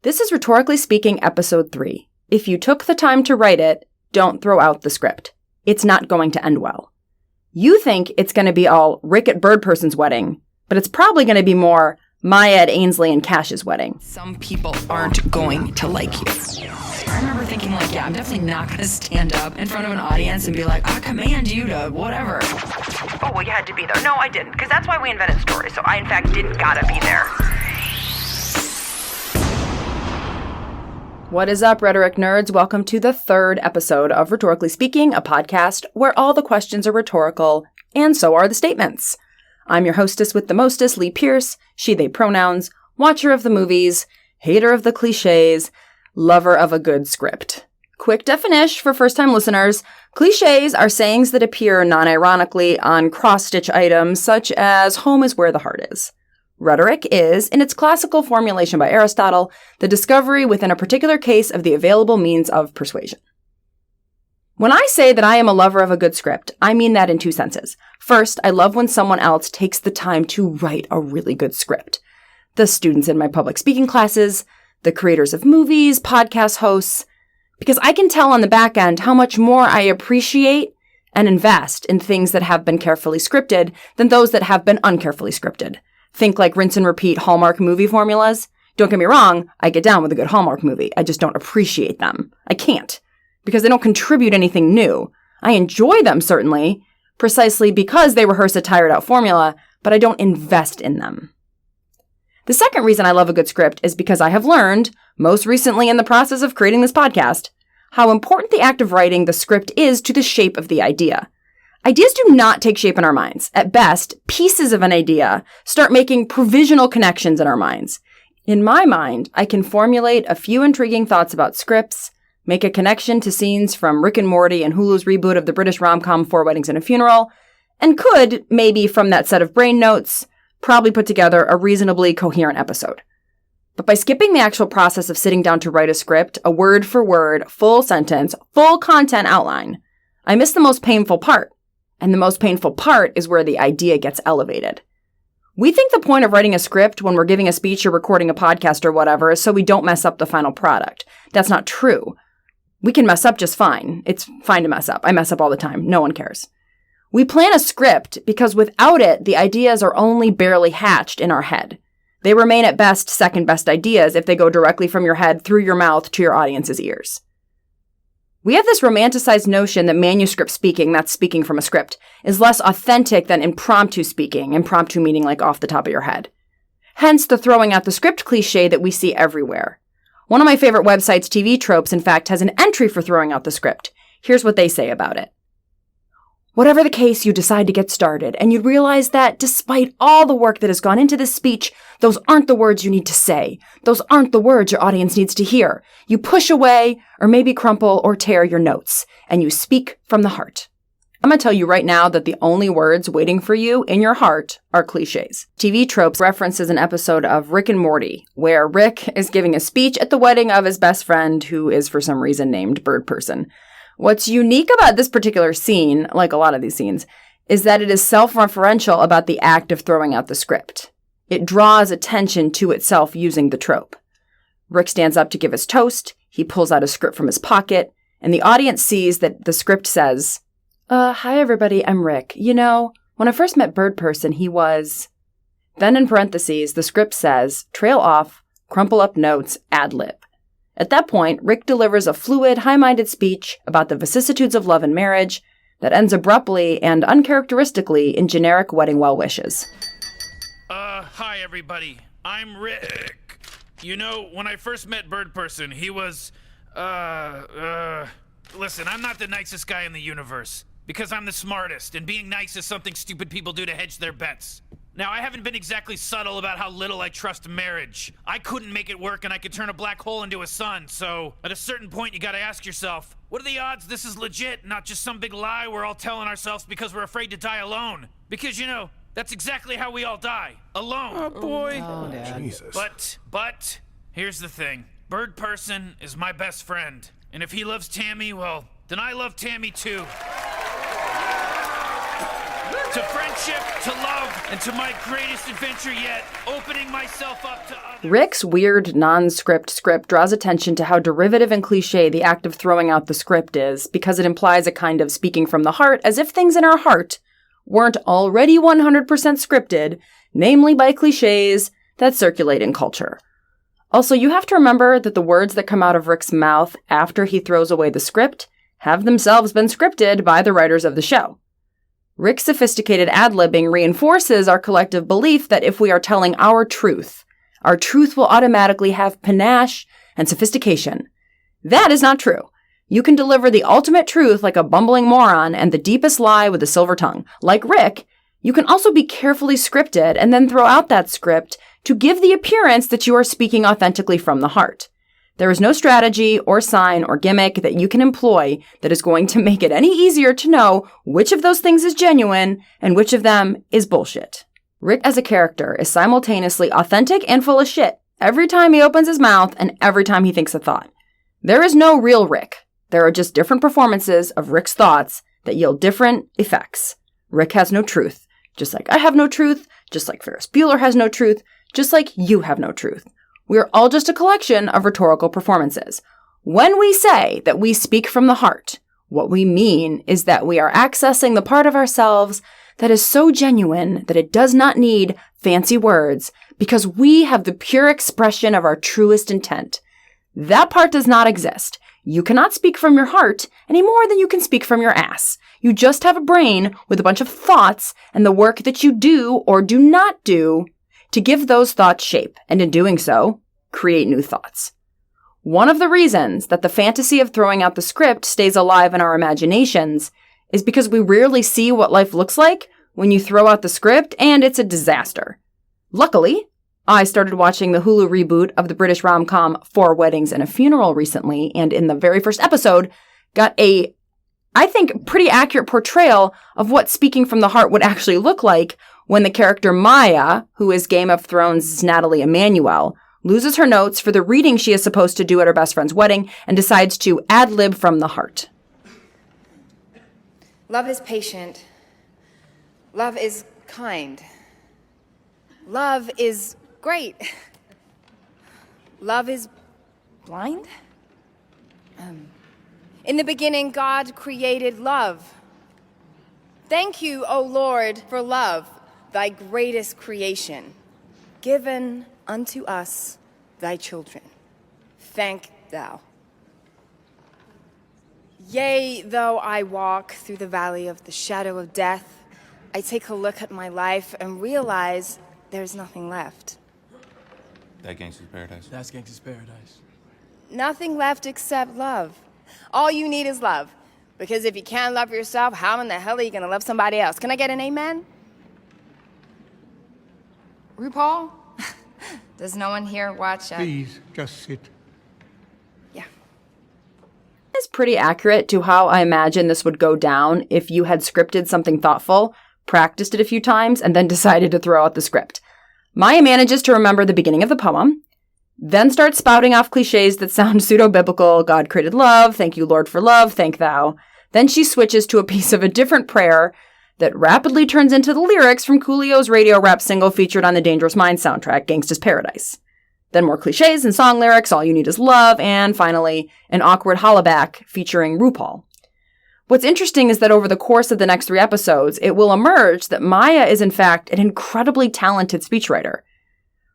This is Rhetorically Speaking, Episode 3. If you took the time to write it, don't throw out the script. It's not going to end well. You think it's going to be all Rick at Bird Person's wedding, but it's probably going to be more Maya at Ainsley and Cash's wedding. Some people aren't going to like you. I remember thinking I'm definitely not going to stand up in front of an audience and be like, I command you to whatever. Oh, well, you had to be there. No, I didn't, because that's why we invented stories, so I, in fact, didn't gotta be there. What is up, rhetoric nerds? Welcome to the third episode of Rhetorically Speaking, a podcast where all the questions are rhetorical, and so are the statements. I'm your hostess with the mostest, Lee Pierce, she, they pronouns, watcher of the movies, hater of the cliches, lover of a good script. Quick definition for first-time listeners, cliches are sayings that appear non-ironically on cross-stitch items such as home is where the heart is. Rhetoric is, in its classical formulation by Aristotle, the discovery within a particular case of the available means of persuasion. When I say that I am a lover of a good script, I mean that in two senses. First, I love when someone else takes the time to write a really good script. The students in my public speaking classes, the creators of movies, podcast hosts, because I can tell on the back end how much more I appreciate and invest in things that have been carefully scripted than those that have been uncarefully scripted. Think like rinse and repeat Hallmark movie formulas. Don't get me wrong, I get down with a good Hallmark movie. I just don't appreciate them. I can't, because they don't contribute anything new. I enjoy them, certainly, precisely because they rehearse a tired-out formula, but I don't invest in them. The second reason I love a good script is because I have learned, most recently in the process of creating this podcast, how important the act of writing the script is to the shape of the idea. Ideas do not take shape in our minds. At best, pieces of an idea start making provisional connections in our minds. In my mind, I can formulate a few intriguing thoughts about scripts, make a connection to scenes from Rick and Morty and Hulu's reboot of the British rom-com 4 Weddings and a Funeral, and could, maybe from that set of brain notes, probably put together a reasonably coherent episode. But by skipping the actual process of sitting down to write a script, a word-for-word, full sentence, full content outline, I miss the most painful part. And the most painful part is where the idea gets elevated. We think the point of writing a script when we're giving a speech or recording a podcast or whatever is so we don't mess up the final product. That's not true. We can mess up just fine. It's fine to mess up. I mess up all the time. No one cares. We plan a script because without it, the ideas are only barely hatched in our head. They remain at best second best ideas if they go directly from your head through your mouth to your audience's ears. We have this romanticized notion that manuscript speaking, that's speaking from a script, is less authentic than impromptu speaking, impromptu meaning like off the top of your head. Hence the throwing out the script cliche that we see everywhere. One of my favorite websites, TV Tropes, in fact, has an entry for throwing out the script. Here's what they say about it. Whatever the case, you decide to get started, and you realize that despite all the work that has gone into this speech, those aren't the words you need to say. Those aren't the words your audience needs to hear. You push away, or maybe crumple or tear your notes, and you speak from the heart. I'm going to tell you right now that the only words waiting for you in your heart are cliches. TV Tropes references an episode of Rick and Morty, where Rick is giving a speech at the wedding of his best friend, who is for some reason named Bird Person. What's unique about this particular scene, like a lot of these scenes, is that it is self-referential about the act of throwing out the script. It draws attention to itself using the trope. Rick stands up to give his toast, he pulls out a script from his pocket, and the audience sees that the script says, hi everybody, I'm Rick. You know, when I first met Bird Person, he was... Then in parentheses, the script says, trail off, crumple up notes, ad-lib. At that point, Rick delivers a fluid, high-minded speech about the vicissitudes of love and marriage that ends abruptly and uncharacteristically in generic wedding well wishes. Hi everybody, I'm Rick. You know, when I first met Bird Person, he was, listen, I'm not the nicest guy in the universe, because I'm the smartest, and being nice is something stupid people do to hedge their bets. Now, I haven't been exactly subtle about how little I trust marriage. I couldn't make it work and I could turn a black hole into a sun, so at a certain point you gotta ask yourself, what are the odds this is legit, not just some big lie we're all telling ourselves because we're afraid to die alone? Because, you know, that's exactly how we all die. Alone. Oh, boy. Oh, Dad. Jesus. But, here's the thing. Bird Person is my best friend. And if he loves Tammy, well, then I love Tammy too. to friendship, to love, and to my greatest adventure yet, opening myself up to others. Rick's weird non-script script draws attention to how derivative and cliche the act of throwing out the script is, because it implies a kind of speaking from the heart, as if things in our heart weren't already 100% scripted, namely by cliches that circulate in culture. Also, you have to remember that the words that come out of Rick's mouth after he throws away the script have themselves been scripted by the writers of the show. Rick's sophisticated ad-libbing reinforces our collective belief that if we are telling our truth will automatically have panache and sophistication. That is not true. You can deliver the ultimate truth like a bumbling moron and the deepest lie with a silver tongue. Like Rick, you can also be carefully scripted and then throw out that script to give the appearance that you are speaking authentically from the heart. There is no strategy or sign or gimmick that you can employ that is going to make it any easier to know which of those things is genuine and which of them is bullshit. Rick as a character is simultaneously authentic and full of shit every time he opens his mouth and every time he thinks a thought. There is no real Rick. There are just different performances of Rick's thoughts that yield different effects. Rick has no truth, just like I have no truth, just like Ferris Bueller has no truth, just like you have no truth. We are all just a collection of rhetorical performances. When we say that we speak from the heart, what we mean is that we are accessing the part of ourselves that is so genuine that it does not need fancy words because we have the pure expression of our truest intent. That part does not exist. You cannot speak from your heart any more than you can speak from your ass. You just have a brain with a bunch of thoughts and the work that you do or do not do to give those thoughts shape, and in doing so, create new thoughts. One of the reasons that the fantasy of throwing out the script stays alive in our imaginations is because we rarely see what life looks like when you throw out the script and it's a disaster. Luckily, I started watching the Hulu reboot of the British rom-com 4 Weddings and a Funeral recently, and in the very first episode, got a, I think, pretty accurate portrayal of what speaking from the heart would actually look like when the character Maya, who is Game of Thrones' Natalie Emmanuel, loses her notes for the reading she is supposed to do at her best friend's wedding and decides to ad-lib from the heart. Love is patient. Love is kind. Love is great. Love is blind? In the beginning, God created love. Thank you, O Lord, for love, thy greatest creation, given unto us, thy children. Thank thou. Yea, though I walk through the valley of the shadow of death, I take a look at my life and realize there's nothing left. That Gangsta's Paradise. That's Gangsta's Paradise. Nothing left except love. All you need is love. Because if you can't love yourself, how in the hell are you gonna love somebody else? Can I get an amen? RuPaul? Does no one here watch? Please, just sit. Yeah. It's pretty accurate to how I imagine this would go down if you had scripted something thoughtful, practiced it a few times, and then decided to throw out the script. Maya manages to remember the beginning of the poem, then starts spouting off cliches that sound pseudo-biblical, God created love, thank you Lord for love, thank thou. Then she switches to a piece of a different prayer that rapidly turns into the lyrics from Coolio's radio rap single featured on the Dangerous Minds soundtrack, Gangsta's Paradise. Then more cliches and song lyrics, all you need is love, and finally, an awkward hollaback featuring RuPaul. What's interesting is that over the course of the next 3 episodes, it will emerge that Maya is in fact an incredibly talented speechwriter.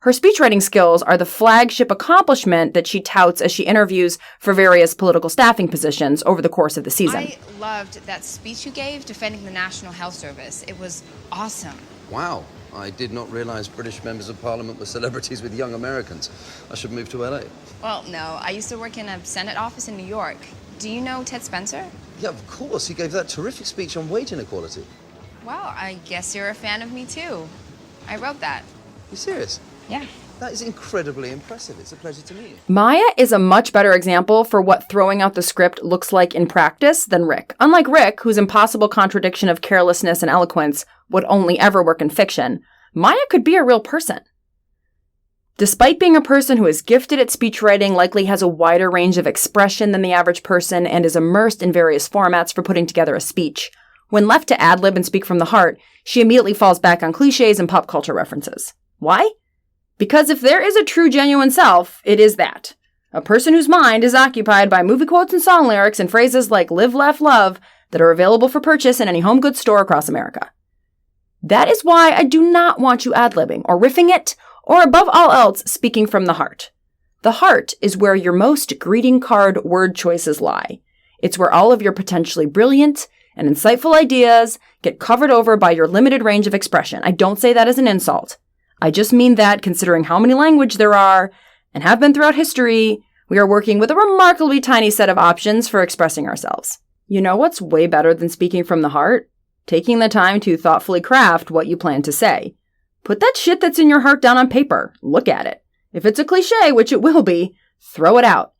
Her speechwriting skills are the flagship accomplishment that she touts as she interviews for various political staffing positions over the course of the season. I loved that speech you gave defending the National Health Service. It was awesome. Wow. I did not realize British members of parliament were celebrities with young Americans. I should move to LA. Well, no. I used to work in a Senate office in New York. Do you know Ted Spencer? Yeah, of course. He gave that terrific speech on wage inequality. Well, I guess you're a fan of me, too. I wrote that. You serious? Yeah. That is incredibly impressive. It's a pleasure to meet you. Maya is a much better example for what throwing out the script looks like in practice than Rick. Unlike Rick, whose impossible contradiction of carelessness and eloquence would only ever work in fiction, Maya could be a real person. Despite being a person who is gifted at speechwriting, likely has a wider range of expression than the average person, and is immersed in various formats for putting together a speech, When left to ad-lib and speak from the heart, she immediately falls back on cliches and pop culture references. Why? Because if there is a true, genuine self, it is that. A person whose mind is occupied by movie quotes and song lyrics and phrases like live, laugh, love that are available for purchase in any home goods store across America. That is why I do not want you ad-libbing or riffing it, or above all else, speaking from the heart. The heart is where your most greeting card word choices lie. It's where all of your potentially brilliant and insightful ideas get covered over by your limited range of expression. I don't say that as an insult. I just mean that considering how many languages there are and have been throughout history, we are working with a remarkably tiny set of options for expressing ourselves. You know what's way better than speaking from the heart? Taking the time to thoughtfully craft what you plan to say. Put that shit that's in your heart down on paper. Look at it. If it's a cliche, which it will be, throw it out.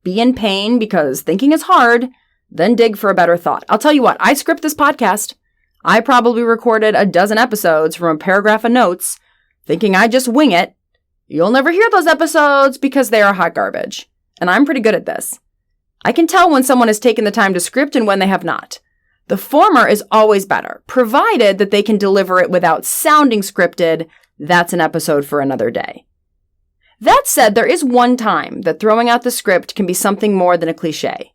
Be in pain because thinking is hard, then dig for a better thought. I'll tell you what, I script this podcast. I probably recorded a dozen episodes from a paragraph of notes, thinking I just wing it. You'll never hear those episodes because they are hot garbage. And I'm pretty good at this. I can tell when someone has taken the time to script and when they have not. The former is always better, provided that they can deliver it without sounding scripted. That's an episode for another day. That said, there is one time that throwing out the script can be something more than a cliche.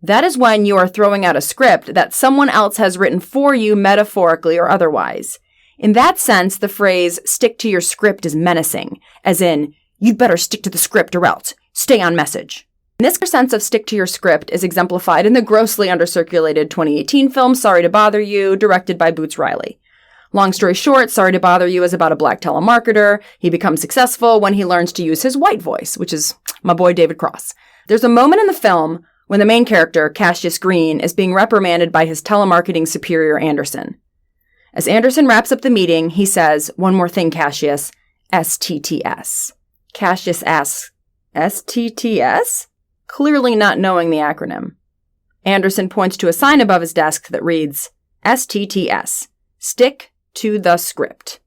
That is when you are throwing out a script that someone else has written for you metaphorically or otherwise. In that sense, the phrase, stick to your script is menacing, as in, you'd better stick to the script or else, stay on message. This sense of stick to your script is exemplified in the grossly undercirculated 2018 film Sorry to Bother You, directed by Boots Riley. Long story short, Sorry to Bother You is about a black telemarketer. He becomes successful when he learns to use his white voice, which is my boy David Cross. There's a moment in the film when the main character, Cassius Green, is being reprimanded by his telemarketing superior, Anderson. As Anderson wraps up the meeting, he says, "One more thing, Cassius, STTS. Cassius asks, STTS? Clearly not knowing the acronym. Anderson points to a sign above his desk that reads, STTS, stick to the script.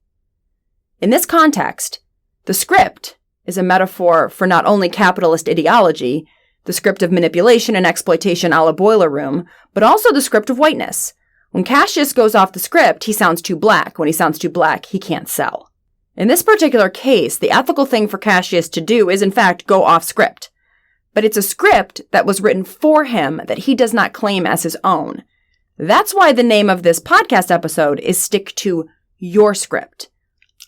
In this context, the script is a metaphor for not only capitalist ideology, the script of manipulation and exploitation a la Boiler Room, but also the script of whiteness. When Cassius goes off the script, he sounds too black. When he sounds too black, he can't sell. In this particular case, the ethical thing for Cassius to do is, in fact, go off script. But it's a script that was written for him that he does not claim as his own. That's why the name of this podcast episode is Stick to Your Script.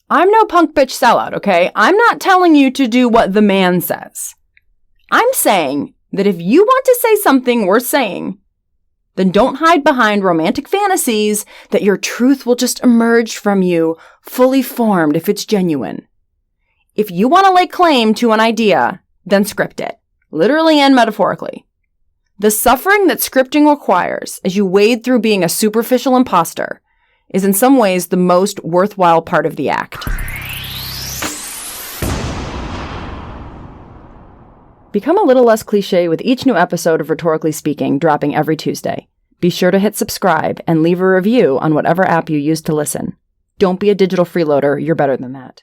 I'm no punk bitch sellout, okay? I'm not telling you to do what the man says. I'm saying that if you want to say something worth saying, then don't hide behind romantic fantasies that your truth will just emerge from you fully formed if it's genuine. If you want to lay claim to an idea, then script it, literally and metaphorically. The suffering that scripting requires as you wade through being a superficial imposter is in some ways the most worthwhile part of the act. Become a little less cliche with each new episode of Rhetorically Speaking dropping every Tuesday. Be sure to hit subscribe and leave a review on whatever app you use to listen. Don't be a digital freeloader, you're better than that.